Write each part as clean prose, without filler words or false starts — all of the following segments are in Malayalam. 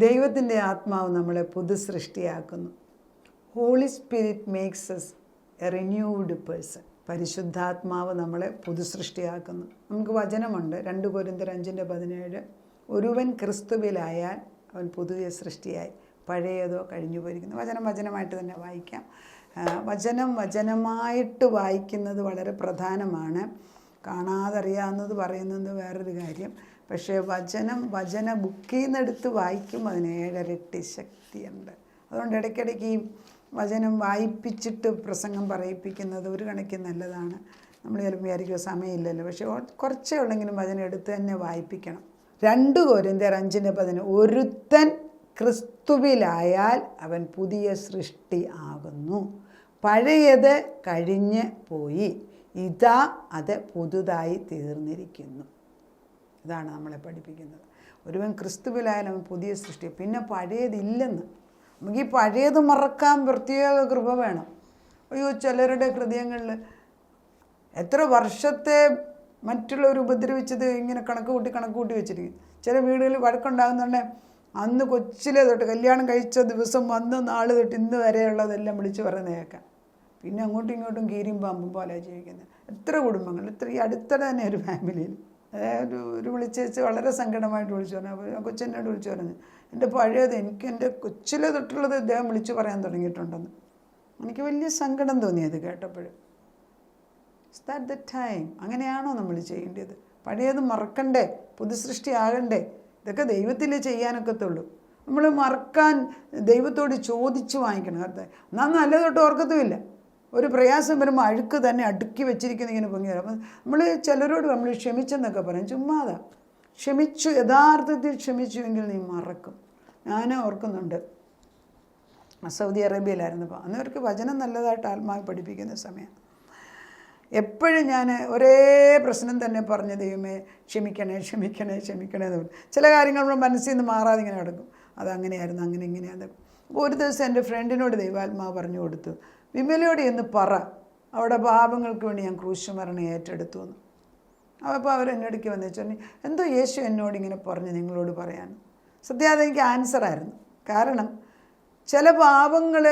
ദൈവത്തിൻ്റെ ആത്മാവ് നമ്മളെ പുതുസൃഷ്ടിയാക്കുന്നു. Holy Spirit makes us a renewed person. പരിശുദ്ധാത്മാവ് നമ്മളെ പുതുസൃഷ്ടിയാക്കുന്നു. നമുക്ക് വചനമുണ്ട് 2 കൊരിന്ത്യർ 5:17. ഒരുവൻ ക്രിസ്തുവിലായാൽ അവൻ പുതിയ സൃഷ്ടിയായി, പഴയതോ കഴിഞ്ഞു പോയിരിക്കുന്നു. വചനമായിട്ട് തന്നെ വായിക്കാം. വചനമായിട്ട് വായിക്കുന്നത് വളരെ പ്രധാനമാണ്. കാണാതറിയാവുന്നത് പറയുന്നത് വേറൊരു കാര്യം. പക്ഷേ വചന ബുക്കിൽ നിന്നെടുത്ത് വായിക്കുമ്പോൾ അതിന് 7 ഇരട്ടി ശക്തിയുണ്ട്. അതുകൊണ്ട് ഇടയ്ക്കിടയ്ക്ക് ഈ വചനം വായിപ്പിച്ചിട്ട് പ്രസംഗം പറയിപ്പിക്കുന്നത് ഒരു കണക്കിന് നല്ലതാണ്. നമ്മൾ ചിലപ്പോൾ വിചാരിക്കുക സമയമില്ലല്ലോ, പക്ഷേ കുറച്ചേ ഉള്ളെങ്കിലും വചനം എടുത്ത് തന്നെ വായിപ്പിക്കണം. 2 കൊരിന്ത്യർ 5:10. ഒരുത്തൻ ക്രിസ്തുവിലായാൽ അവൻ പുതിയ സൃഷ്ടി ആകുന്നു, പഴയത് കഴിഞ്ഞ് പോയി, ഇതാ അത് പുതുതായി തീർന്നിരിക്കുന്നു. ഇതാണ് നമ്മളെ പഠിപ്പിക്കുന്നത്. ഒരുവൻ ക്രിസ്തുവിലായാൽ അവൻ പുതിയ സൃഷ്ടി. പിന്നെ പഴയതില്ലെന്ന്. നമുക്ക് ഈ പഴയത് മറക്കാൻ പ്രത്യേക കൃപ വേണം. അയ്യോ, ചിലരുടെ ഹൃദയങ്ങളിൽ എത്ര വർഷത്തെ മറ്റുള്ളവർ ഉപദ്രവിച്ചത് ഇങ്ങനെ കണക്ക് കൂട്ടി വെച്ചിരിക്കും. ചില വീടുകളിൽ വഴക്കുണ്ടാകുന്നുണ്ടെ അന്ന് കൊച്ചിലെ തൊട്ട് കല്യാണം കഴിച്ച ദിവസം വന്ന നാൾ തൊട്ട് ഇന്ന് വരെയുള്ളതെല്ലാം വിളിച്ച് പറയുന്നത് കേൾക്കാം. പിന്നെ അങ്ങോട്ടും ഇങ്ങോട്ടും കീരിയും പാമ്പും പോലെ ജീവിക്കുന്നത് എത്ര കുടുംബങ്ങൾ. ഈ അടുത്തിടെ തന്നെ ഒരു ഫാമിലിയിൽ ഒരു വിളിച്ചേച്ച് വളരെ സങ്കടമായിട്ട് വിളിച്ചു പറഞ്ഞു. കൊച്ചെന്നോട് വിളിച്ചു പറഞ്ഞു, എൻ്റെ പഴയത് എനിക്ക് എൻ്റെ കൊച്ചിലെ തൊട്ടുള്ളത് ഇദ്ദേഹം വിളിച്ചു പറയാൻ തുടങ്ങിയിട്ടുണ്ടെന്ന്. എനിക്ക് വലിയ സങ്കടം തോന്നിയത് കേട്ടപ്പോഴും. Is that the time? അങ്ങനെയാണോ നമ്മൾ ചെയ്യേണ്ടത്? പഴയത് മറക്കണ്ടേ? പുതുസൃഷ്ടി ആകണ്ടേ? ഇതൊക്കെ ദൈവത്തിൽ ചെയ്യാനൊക്കത്തുള്ളൂ. നമ്മൾ മറക്കാൻ ദൈവത്തോട് ചോദിച്ച് വാങ്ങിക്കണം. എന്നാൽ നല്ലതൊട്ട് ഓർക്കത്തുമില്ല. ഒരു പ്രയാസം വരുമ്പോൾ അഴുക്ക് തന്നെ അടുക്കി വെച്ചിരിക്കുന്ന ഇങ്ങനെ പൊങ്ങി വരും. അപ്പം നമ്മൾ ചിലരോട് നമ്മൾ ക്ഷമിച്ചെന്നൊക്കെ പറയും. ചുമ്മാതാ. ക്ഷമിച്ചു, യഥാർത്ഥത്തിൽ ക്ഷമിച്ചുവെങ്കിൽ നീ മറക്കും. ഞാൻ ഓർക്കുന്നുണ്ട്, സൗദി അറേബ്യയിലായിരുന്നപ്പോൾ അന്ന് അവർക്ക് വചനം നല്ലതായിട്ട് ആത്മാവ് പഠിപ്പിക്കുന്ന സമയം. എപ്പോഴും ഞാൻ ഒരേ പ്രശ്നം തന്നെ പറഞ്ഞ, ദൈവമേ ക്ഷമിക്കണേ എന്ന് പറഞ്ഞു. ചില കാര്യങ്ങൾ നമ്മുടെ മനസ്സിൽ നിന്ന് മാറാതെ ഇങ്ങനെ കിടക്കും. അതങ്ങനെയായിരുന്നു, ഇങ്ങനെയാണ്. അപ്പോൾ ഒരു ദിവസം എൻ്റെ ഫ്രണ്ടിനോട് ദൈവാത്മാവ് പറഞ്ഞു കൊടുത്തു, വിമലയോട് എന്ന് പറ, അവിടെ പാപങ്ങൾക്ക് വേണ്ടി ഞാൻ ക്രൂശുമരണം ഏറ്റെടുത്തു എന്ന്. അപ്പോൾ അവരെന്നോടേക്ക് വന്നു വെച്ചു, എന്തോ യേശു എന്നോട് ഇങ്ങനെ പറഞ്ഞു നിങ്ങളോട് പറയാൻ. സത്യം അതെനിക്ക് ആൻസറായിരുന്നു. കാരണം ചില പാപങ്ങൾ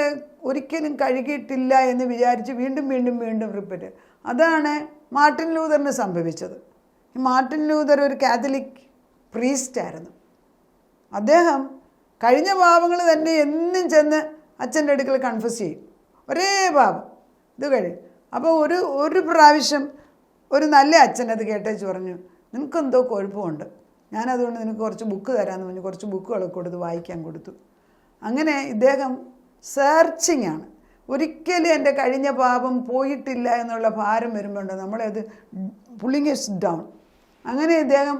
ഒരിക്കലും കഴുകിയിട്ടില്ല എന്ന് വിചാരിച്ച് വീണ്ടും റിപ്പീറ്റ്. അതാണ് മാർട്ടിൻ ലൂതറിന് സംഭവിച്ചത്. ഈ മാർട്ടിൻ ലൂതർ ഒരു കാത്തലിക് പ്രീസ്റ്റായിരുന്നു. അദ്ദേഹം കഴിഞ്ഞ പാപങ്ങൾ തന്നെ എന്നും ചെന്ന് അച്ഛൻ്റെ അടുക്കൽ കൺഫസ് ചെയ്യും. ഒരേ പാപം ഇത് കഴിയും. അപ്പോൾ ഒരു പ്രാവശ്യം ഒരു നല്ല അച്ഛൻ അത് കേട്ടേച്ച് പറഞ്ഞു, നിനക്കെന്തോ കുഴപ്പമുണ്ട്, ഞാനതുകൊണ്ട് നിനക്ക് കുറച്ച് ബുക്ക് തരാമെന്ന് പറഞ്ഞു. കുറച്ച് ബുക്കുകളൊക്കെ കൊടുത്ത് വായിക്കാൻ കൊടുത്തു. അങ്ങനെ ഇദ്ദേഹം സെർച്ചിങ് ആണ്. ഒരിക്കലും എൻ്റെ കഴിഞ്ഞ പാപം പോയിട്ടില്ല എന്നുള്ള ഭാരം വരുമ്പോണ്ട് നമ്മളത് പുള്ളിങ് ഇറ്റ്സ് ഡൗൺ. അങ്ങനെ ഇദ്ദേഹം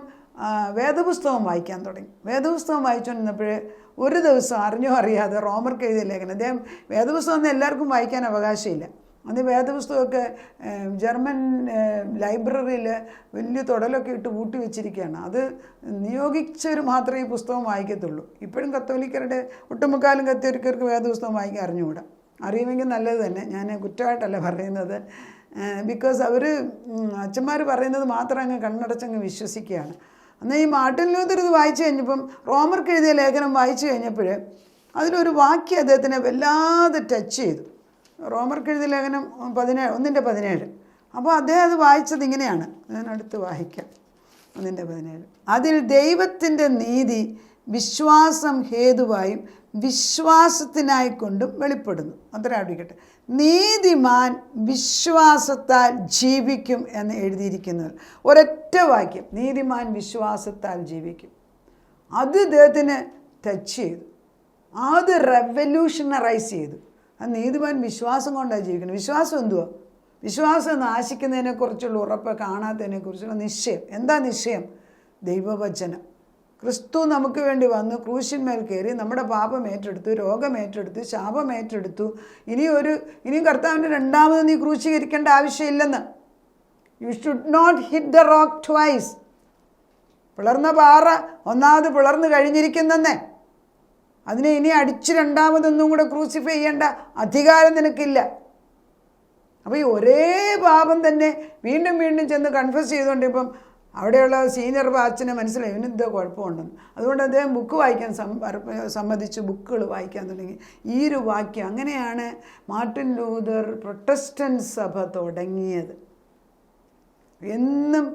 വേദപുസ്തകം വായിക്കാൻ തുടങ്ങി. വേദപുസ്തകം വായിച്ചുകൊണ്ടിരുന്നപ്പോൾ ഒരു ദിവസം അറിഞ്ഞോ അറിയാതെ റോമർക്ക് എഴുതിയ ലേഖനം. അദ്ദേഹം വേദപുസ്തകം ഒന്നും എല്ലാവർക്കും വായിക്കാൻ അവകാശമില്ല. അന്ന് വേദപുസ്തകമൊക്കെ ജർമ്മൻ ലൈബ്രറിയിൽ വലിയ തുടലൊക്കെ ഇട്ട് പൂട്ടി വെച്ചിരിക്കുകയാണ്. അത് നിയോഗിച്ചവർ മാത്രമേ ഈ പുസ്തകം വായിക്കത്തുള്ളൂ. ഇപ്പോഴും കത്തോലിക്കരുടെ ഒട്ടുമുക്കാലും കത്തോലിക്കർക്ക് വേദപുസ്തകം വായിക്കാൻ അറിഞ്ഞുകൂടാ. അറിയുമെങ്കിൽ നല്ലത് തന്നെ. ഞാൻ കുറ്റമായിട്ടല്ല പറയുന്നത്. ബിക്കോസ് അവർ അച്ഛന്മാർ പറയുന്നത് മാത്രം അങ്ങ് കണ്ണടച്ചങ്ങ് വിശ്വസിക്കുകയാണ്. എന്നാൽ ഈ മാർട്ടിൻ ലൂതർ ഇത് വായിച്ചു കഴിഞ്ഞപ്പം, റോമർക്ക് എഴുതിയ ലേഖനം വായിച്ചു കഴിഞ്ഞപ്പോൾ അതിലൊരു വാക്യം അദ്ദേഹത്തിനെ വല്ലാതെ ടച്ച് ചെയ്തു. റോമർക്ക് എഴുതിയ ലേഖനം 1:17. അപ്പോൾ അദ്ദേഹം അത് വായിച്ചത് ഇങ്ങനെയാണ്. ഞാൻ അടുത്ത് വായിക്കാം. 1:17. അതിൽ ദൈവത്തിൻ്റെ നീതി വിശ്വാസം ഹേതുവായും വിശ്വാസത്തിനായിക്കൊണ്ടും വെളിപ്പെടുന്നു. അത്ര ആയിരിക്കട്ടെ. നീതിമാൻ വിശ്വാസത്താൽ ജീവിക്കും എന്ന് എഴുതിയിരിക്കുന്നത്. ഒരൊറ്റ വാക്യം, നീതിമാൻ വിശ്വാസത്താൽ ജീവിക്കും. അത് ഇദ്ദേഹത്തിന് ടച്ച് ചെയ്തു. അത് റെവല്യൂഷണറൈസ് ചെയ്തു. ആ നീതിമാൻ വിശ്വാസം കൊണ്ടാണ് ജീവിക്കുന്നത്. വിശ്വാസം എന്തുവാ? വിശ്വാസം നാശിക്കുന്നതിനെക്കുറിച്ചുള്ള ഉറപ്പ്, കാണാത്തതിനെക്കുറിച്ചുള്ള നിശ്ചയം. എന്താ നിശ്ചയം? ദൈവവചനം. ക്രിസ്തു നമുക്ക് വേണ്ടി വന്നു, ക്രൂശിന്മേൽ കയറി നമ്മുടെ പാപം ഏറ്റെടുത്തു, രോഗം ഏറ്റെടുത്തു, ശാപം ഏറ്റെടുത്തു. ഇനിയും കർത്താവിൻ്റെ രണ്ടാമത് നീ ക്രൂശീകരിക്കേണ്ട ആവശ്യമില്ലെന്ന്. You should not hit the rock twice. പിളർന്ന പാറ ഒന്നാമത് പിളർന്നു കഴിഞ്ഞിരിക്കുന്നേ. അതിനെ ഇനി അടിച്ച് രണ്ടാമതൊന്നും കൂടെ ക്രൂസിഫൈ ചെയ്യേണ്ട അധികാരം നിനക്കില്ല. അപ്പോൾ ഈ ഒരേ പാപം തന്നെ വീണ്ടും ചെന്ന് കൺഫസ് ചെയ്തുകൊണ്ട് ഇപ്പം അവിടെയുള്ള സീനിയർ ബാച്ചിനെ മനസ്സിലായി ഇവനെന്തോ കുഴപ്പമുണ്ടെന്ന്. അതുകൊണ്ട് അദ്ദേഹം ബുക്ക് വായിക്കാൻ സമ്മതിച്ചു, ബുക്കുകൾ വായിക്കാൻ തുടങ്ങി. ഈ ഒരു വാക്യം, അങ്ങനെയാണ് മാർട്ടിൻ ലൂതർ പ്രൊട്ടസ്റ്റന്റ് സഭ തുടങ്ങിയത്. എന്നും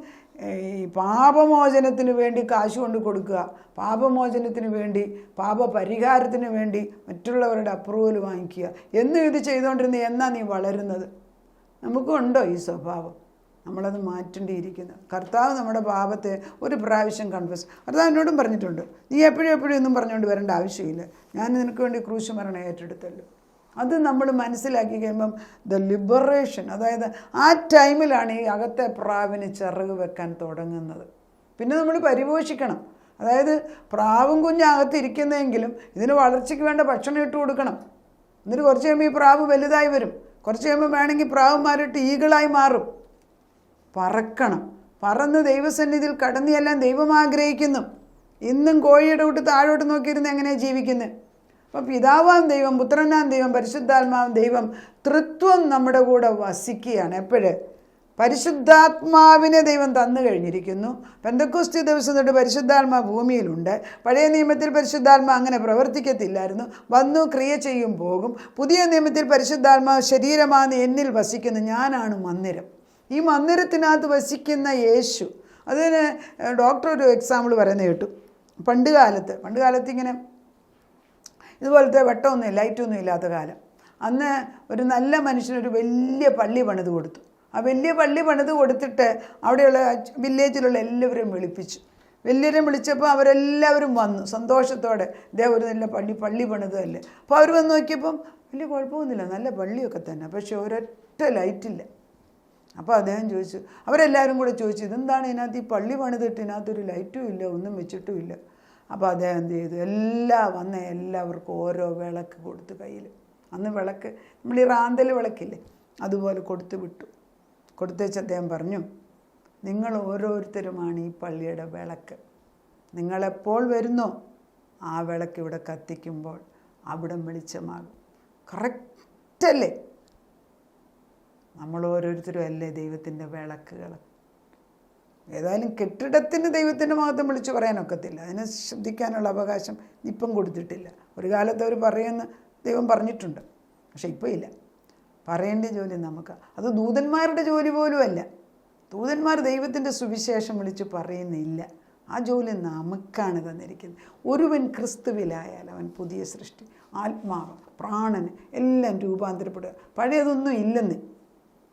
ഈ പാപമോചനത്തിന് വേണ്ടി കാശ് കൊണ്ട് കൊടുക്കുക, പാപമോചനത്തിന് വേണ്ടി, പാപപരിഹാരത്തിന് വേണ്ടി മറ്റുള്ളവരുടെ അപ്രൂവൽ വാങ്ങിക്കുക എന്നും ഇത് ചെയ്തുകൊണ്ടിരുന്ന എന്നാ നീ വളരുന്നത്? നമുക്കുണ്ടോ ഈ സ്വഭാവം? നമ്മളത് മാറ്റേണ്ടിയിരിക്കുന്നു. കർത്താവ് നമ്മുടെ പാപത്തെ ഒരു പ്രാവശ്യം കൺഫസ്, കർത്താവ് എന്നോടും പറഞ്ഞിട്ടുണ്ട്, നീ എപ്പോഴും ഒന്നും പറഞ്ഞുകൊണ്ട് വരേണ്ട ആവശ്യമില്ല, ഞാൻ നിനക്ക് വേണ്ടി ക്രൂശ് മരണം ഏറ്റെടുത്തല്ലോ. അത് നമ്മൾ മനസ്സിലാക്കി കഴിയുമ്പം ദ ലിബറേഷൻ, അതായത് ആ ടൈമിലാണ് ഈ അകത്തെ പ്രാവിന് ചിറക് വെക്കാൻ തുടങ്ങുന്നത്. പിന്നെ നമ്മൾ പരിപോഷിക്കണം. അതായത് പ്രാവും കുഞ്ഞകത്തിരിക്കുന്നതെങ്കിലും ഇതിന് വളർച്ചയ്ക്ക് വേണ്ട ഭക്ഷണം ഇട്ട് കൊടുക്കണം. എന്നിട്ട് കുറച്ച് കഴിയുമ്പോൾ ഈ പ്രാവ് വലുതായി വരും. കുറച്ച് കഴിയുമ്പോൾ വേണമെങ്കിൽ പ്രാവ് മാറിയിട്ട് ഈകളായി മാറും. പറക്കണം. പറന്ന് ദൈവസന്നിധിയിൽ കടന്നെല്ലാം ദൈവം ആഗ്രഹിക്കുന്നു. ഇന്നും കോഴിയുടെ കൂട്ട് താഴോട്ട് നോക്കിയിരുന്ന് എങ്ങനെയാണ് ജീവിക്കുന്നത്? അപ്പോൾ പിതാവാം ദൈവം, പുത്രനാം ദൈവം, പരിശുദ്ധാത്മാവും ദൈവം, തൃത്വം നമ്മുടെ കൂടെ വസിക്കുകയാണ്. എപ്പോഴും പരിശുദ്ധാത്മാവിനെ ദൈവം തന്നു കഴിഞ്ഞിരിക്കുന്നു. പെന്തക്കോസ്തി ദിവസം തൊട്ട് പരിശുദ്ധാത്മാ ഭൂമിയിലുണ്ട്. പഴയ നിയമത്തിൽ പരിശുദ്ധാത്മാ അങ്ങനെ പ്രവർത്തിക്കത്തില്ലായിരുന്നു. വന്നു ക്രിയ ചെയ്യും പോകും. പുതിയ നിയമത്തിൽ പരിശുദ്ധാത്മാ ശരീരമാണ് എന്നിൽ വസിക്കുന്നു, ഞാനാണ് മന്ദിരം. ഈ മന്ദിരത്തിനകത്ത് വസിക്കുന്ന യേശു, അതിന് ഡോക്ടർ ഒരു എക്സാമ്പിൾ പറയുന്നത് കേട്ടു. പണ്ട് കാലത്ത് ഇങ്ങനെ ഇതുപോലത്തെ വെട്ടമൊന്നും ലൈറ്റൊന്നും ഇല്ലാത്ത കാലം. അന്ന് ഒരു നല്ല മനുഷ്യനൊരു വലിയ പള്ളി പണിത് കൊടുത്തു. ആ വലിയ പള്ളി പണിത് കൊടുത്തിട്ട് അവിടെയുള്ള വില്ലേജിലുള്ള എല്ലാവരെയും വിളിപ്പിച്ചു. വലിയവരെയും വിളിച്ചപ്പോൾ അവരെല്ലാവരും വന്നു സന്തോഷത്തോടെ. ഇദ്ദേഹം ഒരു നല്ല പള്ളി പണിതല്ലേ. അപ്പോൾ അവർ വന്ന് നോക്കിയപ്പം വലിയ കുഴപ്പമൊന്നുമില്ല, നല്ല പള്ളിയൊക്കെ തന്നെ, പക്ഷെ ഒരൊറ്റ ലൈറ്റില്ല. അപ്പോൾ അദ്ദേഹം ചോദിച്ചു, അവരെല്ലാവരും കൂടെ ചോദിച്ചു, ഇതെന്താണ് ഇതിനകത്ത് ഈ പള്ളി പണിതിട്ട് ഇതിനകത്തൊരു ലൈറ്റും ഇല്ല, ഒന്നും വെച്ചിട്ടും ഇല്ല. അപ്പോൾ അദ്ദേഹം എന്ത് ചെയ്തു, എല്ലാവർക്കും ഓരോ വിളക്ക് കൊടുത്തു കയ്യിൽ. അന്ന് വിളക്ക് നമ്മൾ ഈ റാന്തൽ വിളക്കില്ലേ, അതുപോലെ കൊടുത്തു വിട്ടു. കൊടുത്തേച്ച് അദ്ദേഹം പറഞ്ഞു, നിങ്ങൾ ഓരോരുത്തരുമാണ് ഈ പള്ളിയുടെ വിളക്ക്. നിങ്ങളെപ്പോൾ വരുന്നോ ആ വിളക്ക് ഇവിടെ കത്തിക്കുമ്പോൾ അവിടം വെളിച്ചമാകും. കറക്റ്റല്ലേ? നമ്മൾ ഓരോരുത്തരും അല്ലേ ദൈവത്തിൻ്റെ വിളക്കുകൾ. ഏതായാലും കെട്ടിടത്തിന് ദൈവത്തിൻ്റെ മഹത്വം വിളിച്ചു പറയാനൊക്കത്തില്ല, അതിനെ ശ്രദ്ധിക്കാനുള്ള അവകാശം ഇപ്പം കൊടുത്തിട്ടില്ല. ഒരു കാലത്ത് അവർ പറയുമെന്ന് ദൈവം പറഞ്ഞിട്ടുണ്ട്, പക്ഷെ ഇപ്പോൾ ഇല്ല. പറയേണ്ട ജോലി നമുക്ക്. അത് ദൂതന്മാരുടെ ജോലി പോലും അല്ല. ദൂതന്മാർ ദൈവത്തിൻ്റെ സുവിശേഷം വിളിച്ച് പറയുന്നില്ല. ആ ജോലി നമുക്കാണ് തന്നിരിക്കുന്നത്. ഒരുവൻ ക്രിസ്തുവിലായാൽ അവൻ പുതിയ സൃഷ്ടി. ആത്മാവ്, പ്രാണന് എല്ലാം രൂപാന്തരപ്പെടുക. പഴയതൊന്നും ഇല്ലെന്ന്.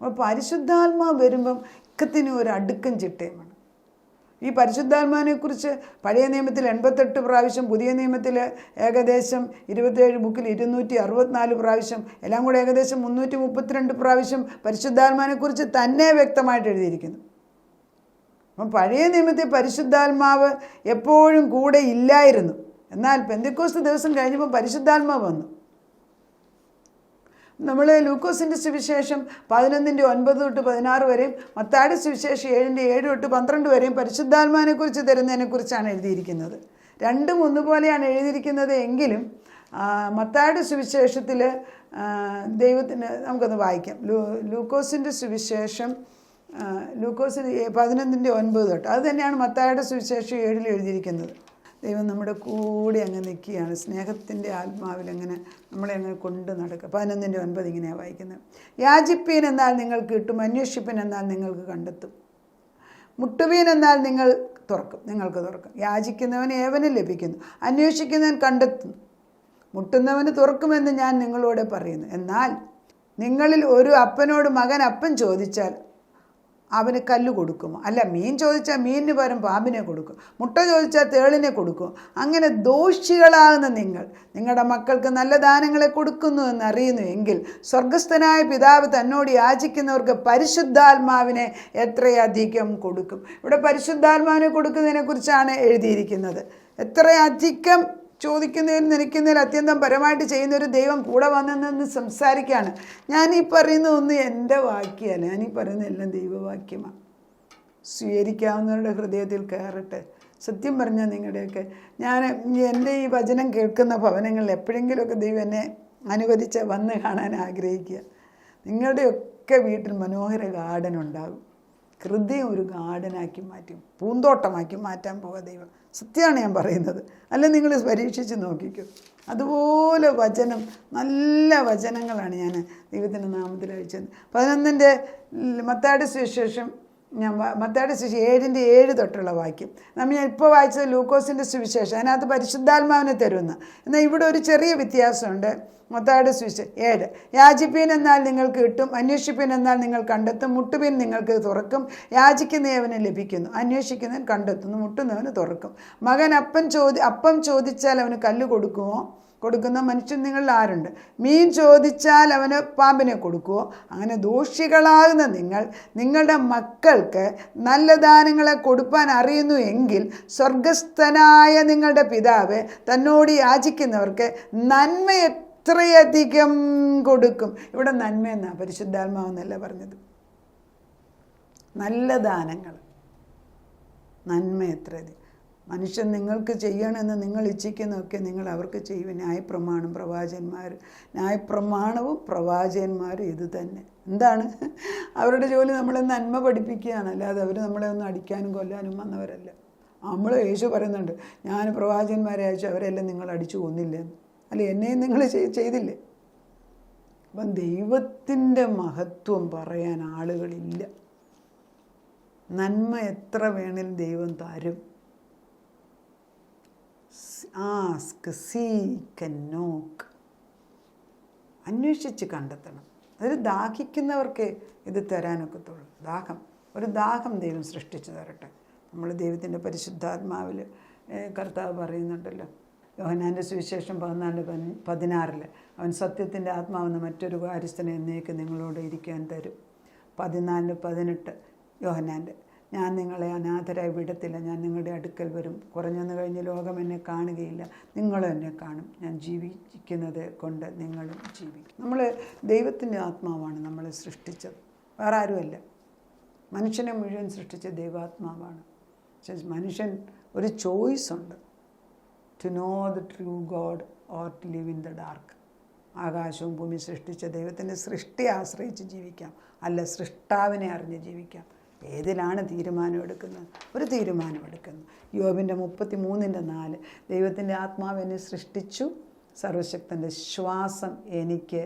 അപ്പോൾ പരിശുദ്ധാത്മാവ് വരുമ്പം ഇക്കത്തിന് ഒരു അടുക്കും ചിട്ടയുമാണ്. ഈ പരിശുദ്ധാത്മാവിനെക്കുറിച്ച് പഴയ നിയമത്തിൽ 88 പ്രാവശ്യം, പുതിയ നിയമത്തിൽ ഏകദേശം 27 ബുക്കിൽ 264 പ്രാവശ്യം, എല്ലാം കൂടെ ഏകദേശം 332 പ്രാവശ്യം പരിശുദ്ധാത്മാവിനെക്കുറിച്ച് തന്നെ വ്യക്തമായിട്ട് എഴുതിയിരിക്കുന്നു. അപ്പം പഴയ നിയമത്തിൽ പരിശുദ്ധാത്മാവ് എപ്പോഴും കൂടെ ഇല്ലായിരുന്നു. എന്നാൽ പെന്തക്കോസ്ത് ദിവസം കഴിഞ്ഞപ്പോൾ പരിശുദ്ധാത്മാവ് വന്നു. നമ്മൾ ലൂക്കോസിൻ്റെ സുവിശേഷം 11:9 തൊട്ട് 16 വരെയും മത്തായിയുടെ സുവിശേഷം 7:7 തൊട്ട് 12 വരെയും പരിശുദ്ധാത്മാവിനെക്കുറിച്ച് തരുന്നതിനെക്കുറിച്ചാണ് എഴുതിയിരിക്കുന്നത്. രണ്ടും ഒന്നുപോലെയാണ് എഴുതിയിരിക്കുന്നത് എങ്കിലും മത്തായിയുടെ സുവിശേഷത്തിൽ ദൈവത്തിന് നമുക്കൊന്ന് വായിക്കാം. ലൂക്കോസിൻ്റെ സുവിശേഷം, ലൂക്കോസിന് 11:9 തൊട്ട്, അത് തന്നെയാണ് മത്തായിയുടെ സുവിശേഷം 7 എഴുതിയിരിക്കുന്നത്. ദൈവം നമ്മുടെ കൂടെ അങ്ങ് നിൽക്കുകയാണ്. സ്നേഹത്തിൻ്റെ ആത്മാവിൽ അങ്ങനെ നമ്മളെ അങ്ങ് കൊണ്ട് നടക്കുക. 11:9 ഇങ്ങനെയാണ് വായിക്കുന്നത്. യാചിപ്പീൻ എന്നാൽ നിങ്ങൾക്ക് കിട്ടും, അന്വേഷിപ്പീൻ എന്നാൽ നിങ്ങൾക്ക് കണ്ടെത്തും, മുട്ടുവീൻ എന്നാൽ നിങ്ങൾക്ക് തുറക്കും. യാചിക്കുന്നവന് ഏവനും ലഭിക്കുന്നു, അന്വേഷിക്കുന്നവൻ കണ്ടെത്തുന്നു, മുട്ടുന്നവന് തുറക്കുമെന്ന് ഞാൻ നിങ്ങളോട് പറയുന്നു. എന്നാൽ നിങ്ങളിൽ ഒരു അപ്പനോട് മകൻ അപ്പം ചോദിച്ചാൽ അവന് കല്ല് കൊടുക്കുമോ? അല്ല, മീൻ ചോദിച്ചാൽ മീനിന് പകരം പാമ്പിനെ കൊടുക്കും, മുട്ട ചോദിച്ചാൽ തേളിനെ കൊടുക്കും. അങ്ങനെ ദോഷികളാകുന്ന നിങ്ങൾ നിങ്ങളുടെ മക്കൾക്ക് നല്ല ദാനങ്ങളെ കൊടുക്കുന്നു എന്ന് അറിയുന്നു എങ്കിൽ സ്വർഗസ്ഥനായ പിതാവ് തന്നോട് യാചിക്കുന്നവർക്ക് പരിശുദ്ധാത്മാവിനെ എത്രയധികം കൊടുക്കും. ഇവിടെ പരിശുദ്ധാത്മാവിനെ കൊടുക്കുന്നതിനെ കുറിച്ചാണ് എഴുതിയിരിക്കുന്നത്. എത്രയധികം ചോദിക്കുന്നതിൽ നിൽക്കുന്നതിൽ അത്യന്തം പരമായിട്ട് ചെയ്യുന്നൊരു ദൈവം കൂടെ വന്നെന്ന് സംസാരിക്കുകയാണ്. ഞാനീ പറയുന്നതൊന്നും എൻ്റെ വാക്യമല്ല, ഞാനീ പറയുന്നതെല്ലാം ദൈവവാക്യമാണ്. സ്വീകരിക്കാവുന്നവരുടെ ഹൃദയത്തിൽ കയറട്ടെ. സത്യം പറഞ്ഞാൽ നിങ്ങളുടെയൊക്കെ എൻ്റെ ഈ വചനം കേൾക്കുന്ന ഭവനങ്ങളിൽ എപ്പോഴെങ്കിലുമൊക്കെ ദൈവം എന്നെ അനുവദിച്ച് വന്ന് കാണാൻ ആഗ്രഹിക്കുക. നിങ്ങളുടെയൊക്കെ വീട്ടിൽ മനോഹര ഗാർഡൻ ഉണ്ടാകും. ഹൃദയം ഒരു ഗാർഡനാക്കി മാറ്റി, പൂന്തോട്ടമാക്കി മാറ്റാൻ പോവുക ദൈവം. സത്യമാണ് ഞാൻ പറയുന്നത്, അല്ല നിങ്ങൾ പരീക്ഷിച്ച് നോക്കിക്കോ. അതുപോലെ വചനം, നല്ല വചനങ്ങളാണ് ഞാൻ ദൈവത്തിൻ്റെ നാമത്തിൽ അയച്ചത്. 11 മത്തായിയുടെ സുവിശേഷം, മത്തായിയുടെ സുവിശേഷം 7:7 തൊട്ടുള്ള വാക്യം. ഞാൻ ഇപ്പോൾ വായിച്ചത് ലൂക്കോസിൻ്റെ സുവിശേഷം, അതിനകത്ത് പരിശുദ്ധാത്മാവിനെ തരുമെന്ന്. എന്നാൽ ഇവിടെ ഒരു ചെറിയ വ്യത്യാസമുണ്ട്. മത്തായിയുടെ സുവിശേഷം 7, യാചിപ്പീൻ എന്നാൽ നിങ്ങൾക്ക് കിട്ടും, അന്വേഷിപ്പീൻ എന്നാൽ നിങ്ങൾ കണ്ടെത്തും, മുട്ടുപീൻ നിങ്ങൾക്ക് തുറക്കും. യാചിക്കുന്നവന് ലഭിക്കുന്നു, അന്വേഷിക്കുന്നവൻ കണ്ടെത്തുന്നു, മുട്ടുന്നവന് തുറക്കും. മകൻ അപ്പം ചോദിച്ചാൽ അവന് കല്ല് കൊടുക്കുമോ? കൊടുക്കുന്ന മനുഷ്യൻ നിങ്ങളിൽ ആരുണ്ട്? മീൻ ചോദിച്ചാൽ അവന് പാമ്പിനെ കൊടുക്കുമോ? അങ്ങനെ ദോഷികളാകുന്ന നിങ്ങളുടെ മക്കൾക്ക് നല്ല ദാനങ്ങളെ കൊടുപ്പാൻ അറിയുന്നു എങ്കിൽ സ്വർഗസ്ഥനായ നിങ്ങളുടെ പിതാവ് തന്നോട് യാചിക്കുന്നവർക്ക് നന്മ എത്രയധികം കൊടുക്കും. ഇവിടെ നന്മയെന്നാ, പരിശുദ്ധാത്മാവെന്നല്ല പറഞ്ഞത്. നല്ല ദാനങ്ങൾ, നന്മ എത്രയധികം. മനുഷ്യൻ നിങ്ങൾക്ക് ചെയ്യണമെന്ന് നിങ്ങൾ ഇച്ഛിക്കുന്നതൊക്കെ നിങ്ങൾ അവർക്ക് ചെയ്യും. ന്യായപ്രമാണവും പ്രവാചകന്മാരും ഇത് തന്നെ. എന്താണ് അവരുടെ ജോലി? നമ്മളെ നന്മ പഠിപ്പിക്കുകയാണ്, അല്ലാതെ അവർ നമ്മളെ ഒന്ന് അടിക്കാനും കൊല്ലാനും വന്നവരല്ല. നമ്മൾ യേശു പറയുന്നുണ്ട്, ഞാൻ പ്രവാചകന്മാരെ അയച്ചു, അവരെല്ലാം നിങ്ങൾ അടിച്ചു കൊന്നില്ലെന്ന്. അല്ല, എന്നെയും നിങ്ങൾ ചെയ്തില്ലേ? അപ്പം ദൈവത്തിൻ്റെ മഹത്വം പറയാൻ ആളുകളില്ല. നന്മ എത്ര വേണേലും ദൈവം തരും. ആസ്ക്, സീക്ക് ആൻഡ് നോക്ക്. അന്വേഷിച്ച് കണ്ടെത്തണം. അതൊരു ദാഹിക്കുന്നവർക്ക് ഇത് തരാനൊക്കത്തുള്ളൂ. ഒരു ദാഹം ദൈവം സൃഷ്ടിച്ചു തരട്ടെ. നമ്മൾ ദൈവത്തിൻ്റെ പരിശുദ്ധാത്മാവിൽ കർത്താവ് പറയുന്നുണ്ടല്ലോ, യോഹന്നാൻ്റെ സുവിശേഷം 14:16 അവൻ സത്യത്തിൻ്റെ ആത്മാവെന്ന് മറ്റൊരു കാര്യസ്ഥനെ എന്നേക്ക് നിങ്ങളോട് ഇരിക്കാൻ തരും. 14:18 യോഹന്നാൻ്റെ, ഞാൻ നിങ്ങളെ അനാഥരായി വിടത്തില്ല, ഞാൻ നിങ്ങളുടെ അടുക്കൽ വരും. കുറഞ്ഞെന്ന് കഴിഞ്ഞ് ലോകം എന്നെ കാണുകയില്ല, നിങ്ങളും എന്നെ കാണും. ഞാൻ ജീവിക്കുന്നത് കൊണ്ട് നിങ്ങളും ജീവിക്കും. നമ്മൾ ദൈവത്തിൻ്റെ ആത്മാവാണ് നമ്മളെ സൃഷ്ടിച്ചത്, വേറെ ആരുമല്ല. മനുഷ്യനെ മുഴുവൻ സൃഷ്ടിച്ച ദൈവാത്മാവാണ്. പക്ഷേ മനുഷ്യൻ ഒരു ചോയ്സ് ഉണ്ട്, to know the true God or to live in the dark. ആകാശവും ഭൂമി സൃഷ്ടിച്ച ദൈവത്തിൻ്റെ സൃഷ്ടിയെ ആശ്രയിച്ച് ജീവിക്കാം, അല്ല സൃഷ്ടാവിനെ അറിഞ്ഞ് ജീവിക്കാം. ഏതിലാണ് തീരുമാനമെടുക്കുന്നത്? ഒരു തീരുമാനമെടുക്കുന്നു. യോബിൻ്റെ 33:4 ദൈവത്തിൻ്റെ ആത്മാവ് എന്നെ സൃഷ്ടിച്ചു, സർവശക്തൻ്റെ ശ്വാസം എനിക്ക്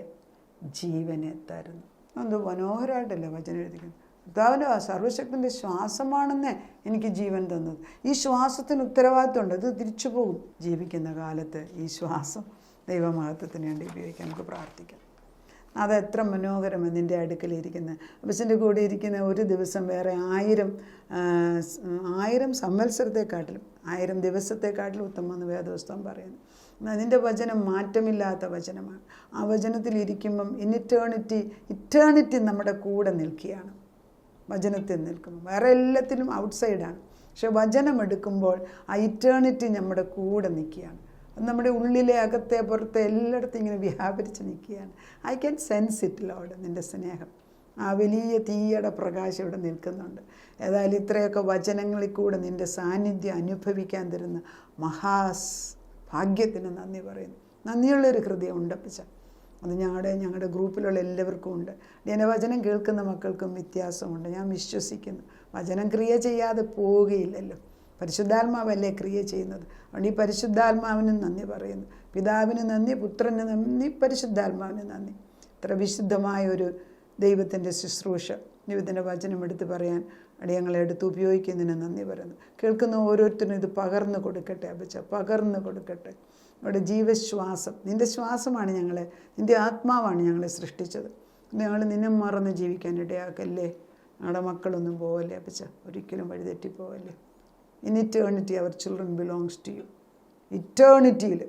ജീവനെ തരുന്നു. അത് മനോഹരമായിട്ടല്ലേ വചനം എഴുതിക്കുന്നത്? കർത്താവിൻ്റെ സർവശക്തൻ്റെ ശ്വാസമാണെന്നേ എനിക്ക് ജീവൻ തന്നത്. ഈ ശ്വാസത്തിന് ഉത്തരവാദിത്വമുണ്ട്, ഇത് തിരിച്ചു പോകും. ജീവിക്കുന്ന കാലത്ത് ഈ ശ്വാസം ദൈവമഹത്വത്തിന് വേണ്ടി ഉപയോഗിക്കാൻ നമുക്ക് പ്രാർത്ഥിക്കാം. അതെത്ര മനോഹരം നിൻ്റെ അടുക്കലിരിക്കുന്നത്. അപ്പച്ചൻ്റെ കൂടെ ഇരിക്കുന്ന ഒരു ദിവസം വേറെ 1000 സംവത്സരത്തെക്കാട്ടിലും 1000 ദിവസത്തെക്കാട്ടിലും ഉത്തമമെന്ന് വേദപുസ്തകം പറയുന്നു. അതിൻ്റെ വചനം മാറ്റമില്ലാത്ത വചനമാണ്. ആ വചനത്തിലിരിക്കുമ്പം ഇറ്റേണിറ്റി നമ്മുടെ കൂടെ നിൽക്കുകയാണ്. വചനത്തിൽ നിൽക്കുമ്പോൾ വേറെ എല്ലാത്തിലും ഔട്ട്സൈഡാണ്. പക്ഷെ വചനം എടുക്കുമ്പോൾ ആ ഇറ്റേണിറ്റി നമ്മുടെ കൂടെ നിൽക്കുകയാണ്. നമ്മുടെ ഉള്ളിലെ അകത്തെ പുറത്തെ എല്ലായിടത്തും ഇങ്ങനെ വ്യാപരിച്ച് നിൽക്കുകയാണ്. I can sense it Lord, നിൻ്റെ സ്നേഹം. ആ വലിയ തീയുടെ പ്രകാശം ഇവിടെ നിൽക്കുന്നുണ്ട്. ഏതായാലും ഇത്രയൊക്കെ വചനങ്ങളിൽ കൂടെ നിൻ്റെ സാന്നിധ്യം അനുഭവിക്കാൻ തരുന്ന ഭാഗ്യത്തിന് നന്ദി പറയുന്നു. നന്ദിയുള്ളൊരു ഹൃദയം ഉണ്ടപ്പച്ച. അത് ഞങ്ങളുടെ ഗ്രൂപ്പിലുള്ള എല്ലാവർക്കും ഉണ്ട്. എൻ്റെ വചനം കേൾക്കുന്ന മക്കൾക്കും വ്യത്യാസമുണ്ട്. ഞാൻ വിശ്വസിക്കുന്നു വചനം ക്രിയ ചെയ്യാതെ പോവുകയില്ലല്ലോ. പരിശുദ്ധാത്മാവല്ലേ ക്രിയ ചെയ്യുന്നത്. അതുകൊണ്ട് ഈ പരിശുദ്ധാത്മാവിന് നന്ദി പറയുന്നു. പിതാവിന് നന്ദി, പുത്രന് നന്ദി, പരിശുദ്ധാത്മാവിന് നന്ദി. ഇത്ര വിശുദ്ധമായൊരു ദൈവത്തിൻ്റെ ശുശ്രൂഷ, ദൈവത്തിൻ്റെ വചനം എടുത്ത് പറയാൻ അടിയങ്ങളെ എടുത്ത് ഉപയോഗിക്കുന്നതിന് നന്ദി പറയുന്നു. കേൾക്കുന്ന ഓരോരുത്തരും ഇത് പകർന്നു കൊടുക്കട്ടെ അപ്പച്ച, പകർന്നു കൊടുക്കട്ടെ. അവിടെ ജീവശ്വാസം, നിൻ്റെ ശ്വാസമാണ് ഞങ്ങളെ, നിൻ്റെ ആത്മാവാണ് ഞങ്ങളെ സൃഷ്ടിച്ചത്. ഞങ്ങൾ നിന്നെ മറന്ന് ജീവിക്കാൻ ഇടയാക്കല്ലേ. ഞങ്ങളുടെ മക്കളൊന്നും പോവല്ലേ അപ്പച്ച, ഒരിക്കലും വഴിതെറ്റിപ്പോവല്ലേ. In eternity our children belongs to you. ഇറ്റേണിറ്റിയിൽ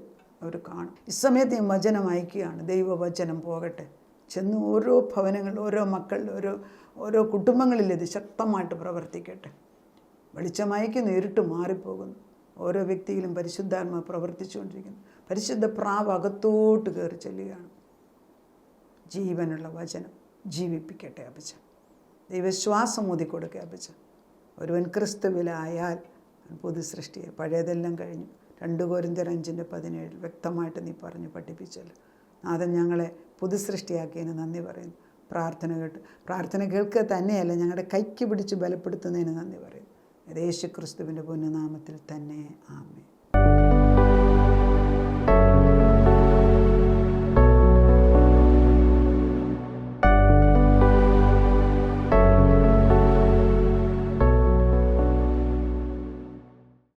അവർ കാണും. ഈ സമയത്ത് ഞാൻ വചനം അയക്കുകയാണ്. ദൈവവചനം പോകട്ടെ, ചെന്ന് ഓരോ ഭവനങ്ങളിൽ, ഓരോ മക്കളിൽ, ഓരോ കുടുംബങ്ങളിൽ ഇത് ശക്തമായിട്ട് പ്രവർത്തിക്കട്ടെ. വെളിച്ചമയക്കുന്നു, ഇരുട്ട് മാറിപ്പോകുന്നു. ഓരോ വ്യക്തിയിലും പരിശുദ്ധാത്മ പ്രവർത്തിച്ചുകൊണ്ടിരിക്കുന്നു. പരിശുദ്ധ പ്രാവ് അകത്തോട്ട് കയറി ചെല്ലുകയാണ്. ജീവനുള്ള വചനം ജീവിപ്പിക്കട്ടെ അപ്പച്ച. ദൈവശ്വാസം ഊതിക്കൊടുക്കുക അപ്പച്ച. ഒരുവൻ ക്രിസ്തുവിലായാൽ പുതു സൃഷ്ടിയെ, പഴയതെല്ലാം കഴിഞ്ഞു. 2 കൊരിന്ത്യർ 5:17 വ്യക്തമായിട്ട് നീ പറഞ്ഞ് പഠിപ്പിച്ചല്ലോ. നാഥൻ ഞങ്ങളെ പുതു സൃഷ്ടിയാക്കിയതിന് നന്ദി പറയുന്നു. പ്രാർത്ഥന കേൾക്കുക തന്നെയല്ല, ഞങ്ങളുടെ കൈക്ക് പിടിച്ച് ബലപ്പെടുത്തുന്നതിന് നന്ദി പറയും. യേശു ക്രിസ്തുവിൻ്റെ പൊന്നുനാമത്തിൽ തന്നെ ആമേൻ.